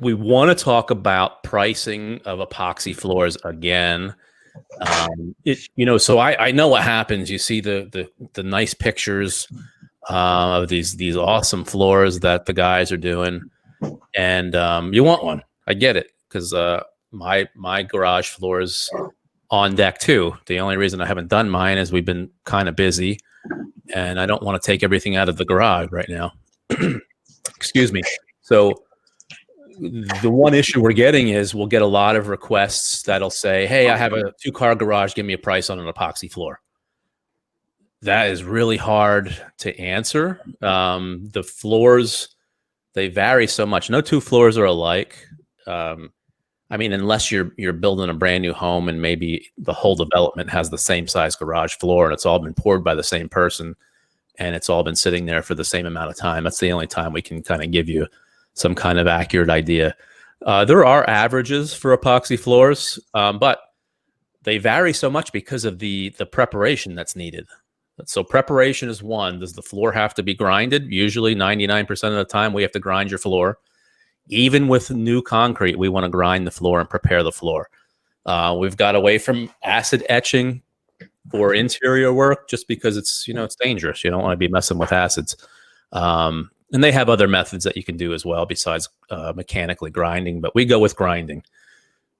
We want to talk about pricing of epoxy floors again. So I know what happens. You see the nice pictures of these awesome floors that the guys are doing, and you want one. I get it, because my garage floor is on deck too. The only reason I haven't done mine is we've been kind of busy, and I don't want to take everything out of the garage right now. Excuse me. So the one issue we're getting is we'll get a lot of requests that'll say, hey, I have a 2-car garage, give me a price on an epoxy floor. That is really hard to answer. The floors, they vary so much. No two floors are alike. I mean, unless you're building a brand new home and maybe the whole development has the same size garage floor and it's all been poured by the same person and it's all been sitting there for the same amount of time. That's the only time we can kind of give you some kind of accurate idea. There are averages for epoxy floors, but they vary so much because of the preparation that's needed. So preparation is one. Does the floor have to be grinded? Usually 99% of the time we have to grind your floor. Even with new concrete, we want to grind the floor and prepare the floor. We've got away from acid etching for interior work just because it's dangerous. You don't want to be messing with acids. And they have other methods that you can do as well besides mechanically grinding, but we go with grinding.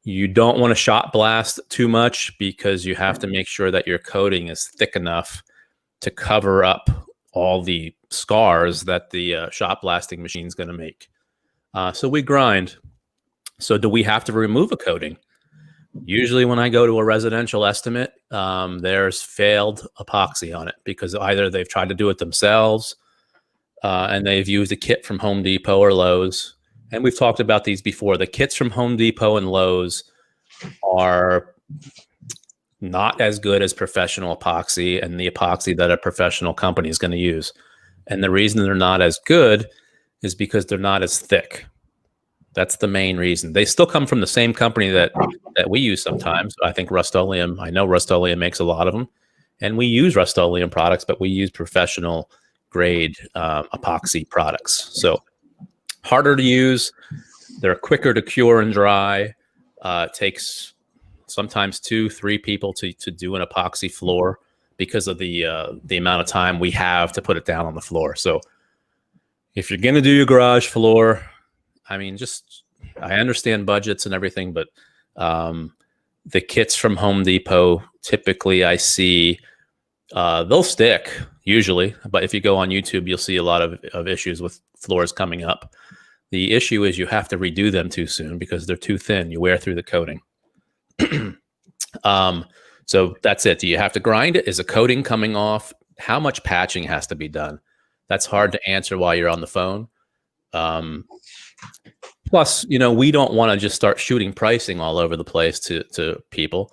You don't want to shot blast too much because you have to make sure that your coating is thick enough to cover up all the scars that the shot blasting machine is going to make. So we grind. So do we have to remove a coating? Usually when I go to a residential estimate, there's failed epoxy on it because either they've tried to do it themselves and they've used a kit from Home Depot or Lowe's. And we've talked about these before. The kits from Home Depot and Lowe's are not as good as professional epoxy and the epoxy that a professional company is going to use. And the reason they're not as good is because they're not as thick. That's the main reason. They still come from the same company that we use sometimes. I think Rust-Oleum, I know Rust-Oleum makes a lot of them. And we use Rust-Oleum products, but we use professional grade epoxy products. So harder to use. They're quicker to cure and dry. It takes sometimes 2-3 people to do an epoxy floor because of the amount of time we have to put it down on the floor. So if you're going to do your garage floor, I mean, I understand budgets and everything, but the kits from Home Depot, typically I see they'll stick usually, but if you go on YouTube, you'll see a lot of issues with floors coming up. The issue is you have to redo them too soon because they're too thin. You wear through the coating. So that's it. Do you have to grind it? Is a coating coming off? How much patching has to be done? That's hard to answer while you're on the phone. Plus, we don't want to just start shooting pricing all over the place to people.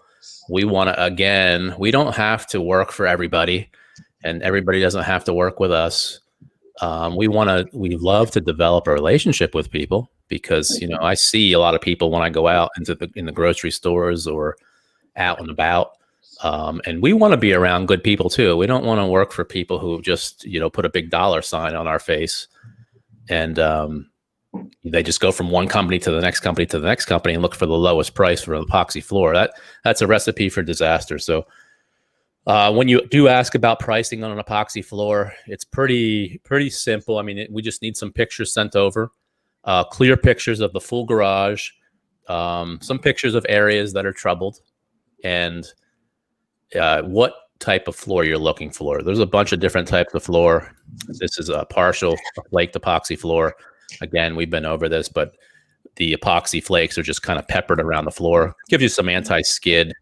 We want to, again, we don't have to work for everybody and everybody doesn't have to work with us. We love to develop a relationship with people because, I see a lot of people when I go out in the grocery stores or out and about. And we want to be around good people too. We don't want to work for people who just, put a big dollar sign on our face and they just go from one company to the next company to the next company and look for the lowest price for an epoxy floor. That's a recipe for disaster. So when you do ask about pricing on an epoxy floor, it's pretty simple. I mean, we just need some pictures sent over, clear pictures of the full garage, some pictures of areas that are troubled, and what type of floor you're looking for. There's a bunch of different types of floor. This is a partial flaked epoxy floor. Again, we've been over this, but the epoxy flakes are just kind of peppered around the floor. Gives you some anti-skid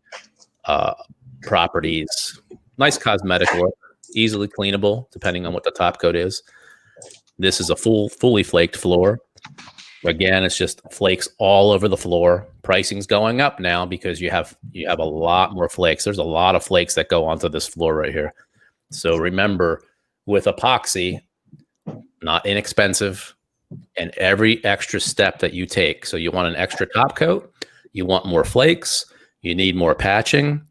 properties. Nice cosmetic work. Easily cleanable, depending on what the top coat is. This is a fully flaked floor. Again, it's just flakes all over the floor. Pricing's going up now because you have a lot more flakes. There's a lot of flakes that go onto this floor right here. So remember, with epoxy, not inexpensive, and every extra step that you take. So you want an extra top coat, you want more flakes, you need more patching.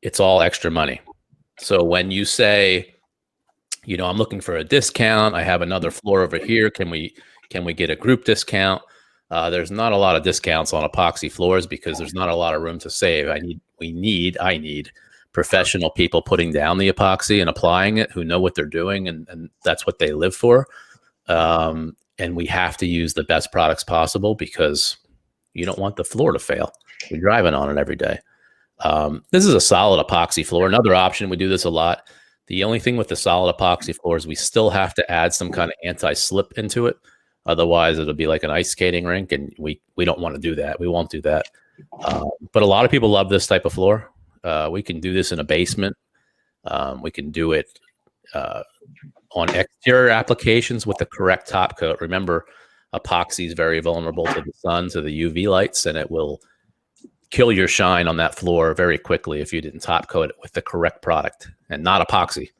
It's all extra money. So when you say, I'm looking for a discount, I have another floor over here. Can we Can we get a group discount? There's not a lot of discounts on epoxy floors because there's not a lot of room to save. I need professional people putting down the epoxy and applying it who know what they're doing, and that's what they live for. And we have to use the best products possible because you don't want the floor to fail. You're driving on it every day. This is a solid epoxy floor. Another option, we do this a lot. The only thing with the solid epoxy floor is we still have to add some kind of anti-slip into it. Otherwise, it'll be like an ice skating rink, and we don't want to do that. We won't do that. But a lot of people love this type of floor. We can do this in a basement. We can do it on exterior applications with the correct top coat. Remember, epoxy is very vulnerable to the sun, to the UV lights, and it will kill your shine on that floor very quickly if you didn't top coat it with the correct product and not epoxy.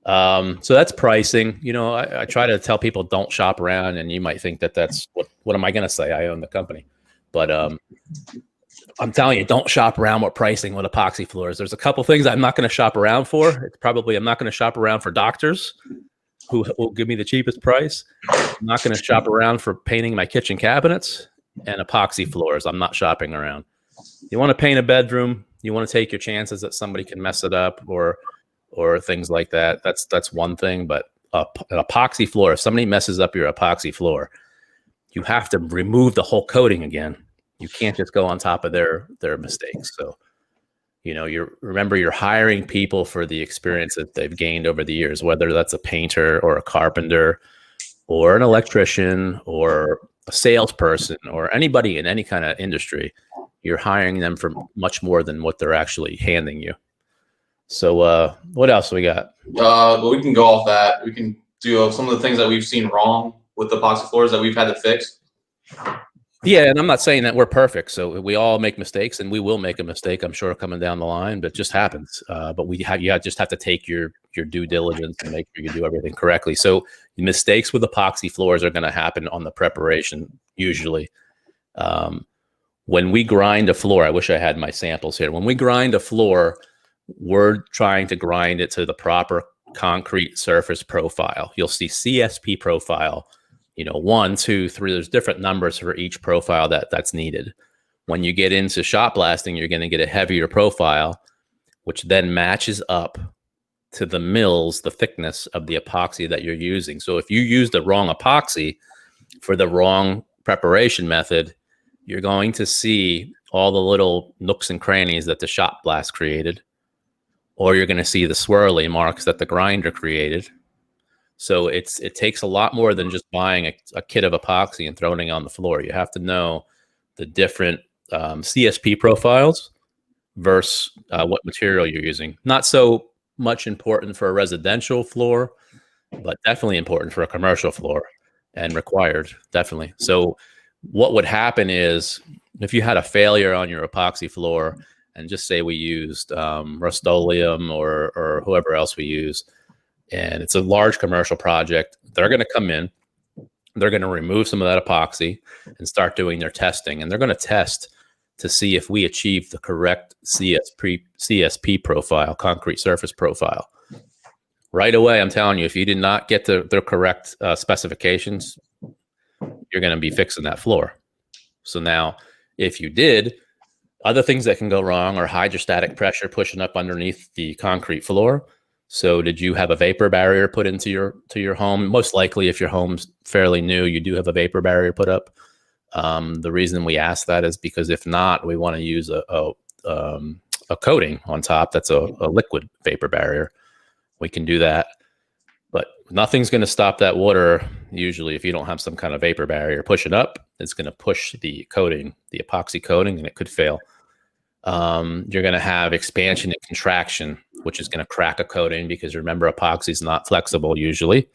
So that's pricing. You know, I try to tell people don't shop around, and you might think that that's what am I going to say? I own the company, but I'm telling you, don't shop around with pricing with epoxy floors. There's a couple things I'm not going to shop around for. It's probably I'm not going to shop around for doctors who will give me the cheapest price. I'm not going to shop around for painting my kitchen cabinets, and epoxy floors. I'm not shopping around. You want to paint a bedroom, you want to take your chances that somebody can mess it up or things like that. That's one thing. But an epoxy floor, if somebody messes up your epoxy floor, you have to remove the whole coating again. You can't just go on top of their mistakes. So, you know, you're hiring people for the experience that they've gained over the years, whether that's a painter or a carpenter or an electrician or a salesperson or anybody in any kind of industry. You're hiring them for much more than what they're actually handing you. So what else we got? Well, we can go off that. We can do some of the things that we've seen wrong with epoxy floors that we've had to fix. Yeah, and I'm not saying that we're perfect. So we all make mistakes, and we will make a mistake, I'm sure, coming down the line, but it just happens. But you just have to take your due diligence and make sure you do everything correctly. So mistakes with epoxy floors are going to happen on the preparation usually. When we grind a floor, I wish I had my samples here. When we grind a floor, we're trying to grind it to the proper concrete surface profile. You'll see CSP profile, 1, 2, 3. There's different numbers for each profile that's needed. When you get into shot blasting, you're going to get a heavier profile, which then matches up to the mils, the thickness of the epoxy that you're using. So if you use the wrong epoxy for the wrong preparation method, you're going to see all the little nooks and crannies that the shot blast created, or you're going to see the swirly marks that the grinder created. So it takes a lot more than just buying a kit of epoxy and throwing it on the floor. You have to know the different CSP profiles versus what material you're using. Not so much important for a residential floor, but definitely important for a commercial floor and required, definitely. So what would happen is if you had a failure on your epoxy floor, and just say we used Rust-Oleum or whoever else we use, and it's a large commercial project, they're going to come in, they're going to remove some of that epoxy and start doing their testing. And they're going to test to see if we achieve the correct CSP profile, concrete surface profile. Right away, I'm telling you, if you did not get the correct specifications, you're going to be fixing that floor. So now, if you did, other things that can go wrong are hydrostatic pressure pushing up underneath the concrete floor. So did you have a vapor barrier put into your home? Most likely, if your home's fairly new, you do have a vapor barrier put up. The reason we ask that is because if not, we want to use a coating on top that's a liquid vapor barrier. We can do that, but nothing's going to stop that water. Usually, if you don't have some kind of vapor barrier pushing up, it's going to push the coating, the epoxy coating, and it could fail. You're going to have expansion and contraction, which is going to crack a coating, because remember, epoxy is not flexible usually,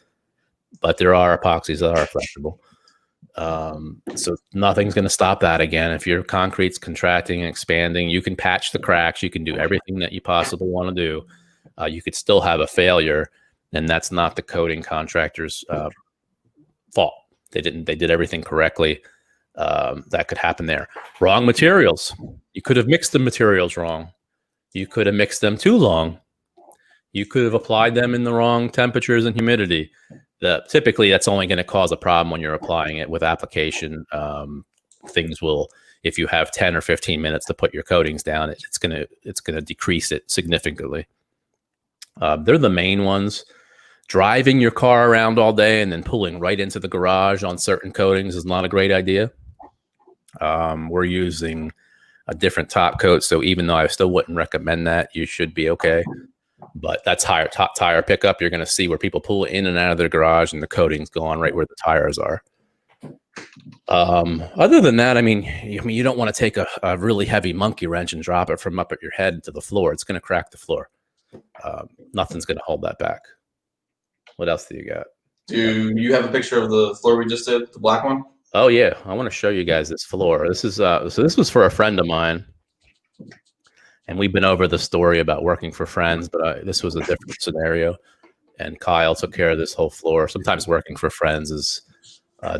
but there are epoxies that are flexible. So nothing's going to stop that. Again, if your concrete's contracting and expanding, you can patch the cracks. You can do everything that you possibly want to do. You could still have a failure, and that's not the coating contractor's fault. They did everything correctly. That could happen there. Wrong materials. You could have mixed the materials wrong. You could have mixed them too long. You could have applied them in the wrong temperatures and humidity. Typically that's only going to cause a problem when you're applying it with application. Things will, if you have 10 or 15 minutes to put your coatings down, it's gonna decrease it significantly. They're the main ones. Driving your car around all day and then pulling right into the garage on certain coatings is not a great idea. We're using a different top coat, so even though I still wouldn't recommend that, you should be okay. But that's top tire pickup. You're going to see where people pull in and out of their garage and the coatings go on right where the tires are. Other than that, I mean, you don't want to take a really heavy monkey wrench and drop it from up at your head to the floor. It's going to crack the floor. Nothing's going to hold that back. What else do you got? Do you have a picture of the floor we just did, the black one? Oh yeah, I want to show you guys this floor. This is so this was for a friend of mine, and we've been over the story about working for friends, but this was a different scenario. And Kyle took care of this whole floor. Sometimes working for friends is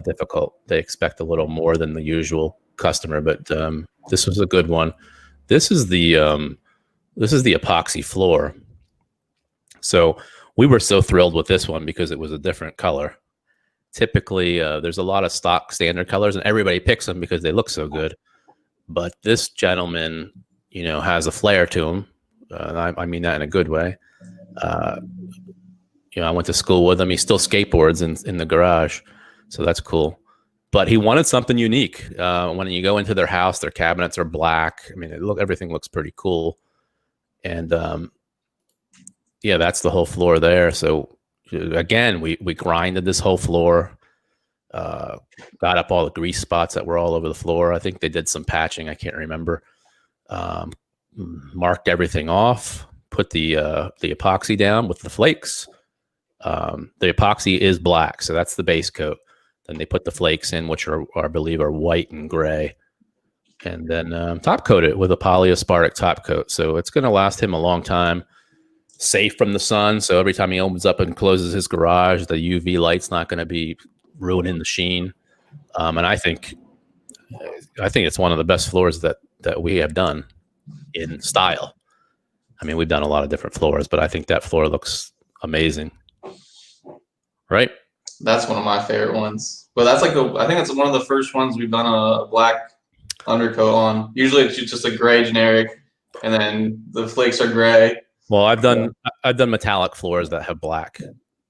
difficult. They expect a little more than the usual customer, but this was a good one. This is the epoxy floor. So we were so thrilled with this one because it was a different color. Typically, there's a lot of stock standard colors, and everybody picks them because they look so good. But this gentleman, you know, has a flair to him. I mean that in a good way. You know, I went to school with him. He still skateboards in the garage, so that's cool. But he wanted something unique. When you go into their house, their cabinets are black. I mean, everything looks pretty cool. And yeah, that's the whole floor there. So again, we grinded this whole floor, got up all the grease spots that were all over the floor. I think they did some patching. I can't remember. Marked everything off, put the epoxy down with the flakes. The epoxy is black, so that's the base coat. Then they put the flakes in, which I believe are white and gray. And then top coat it with a polyaspartic top coat. So it's going to last him a long time. Safe from the sun, so every time he opens up and closes his garage, the UV light's not going to be ruining the sheen. And I think it's one of the best floors that we have done in style. I mean, we've done a lot of different floors, but I think that floor looks amazing. Right? That's one of my favorite ones. But that's like I think it's one of the first ones we've done a black undercoat on. Usually it's just a gray generic, and then the flakes are gray. Well, I've done metallic floors that have black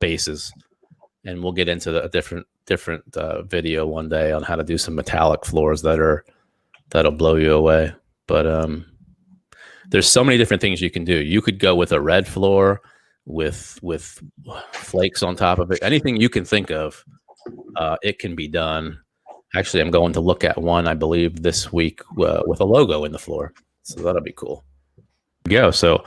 bases, and we'll get into a different video one day on how to do some metallic floors that'll blow you away. But there's so many different things you can do. You could go with a red floor with flakes on top of it. Anything you can think of, it can be done. Actually, I'm going to look at one, I believe, this week with a logo in the floor, so that'll be cool. So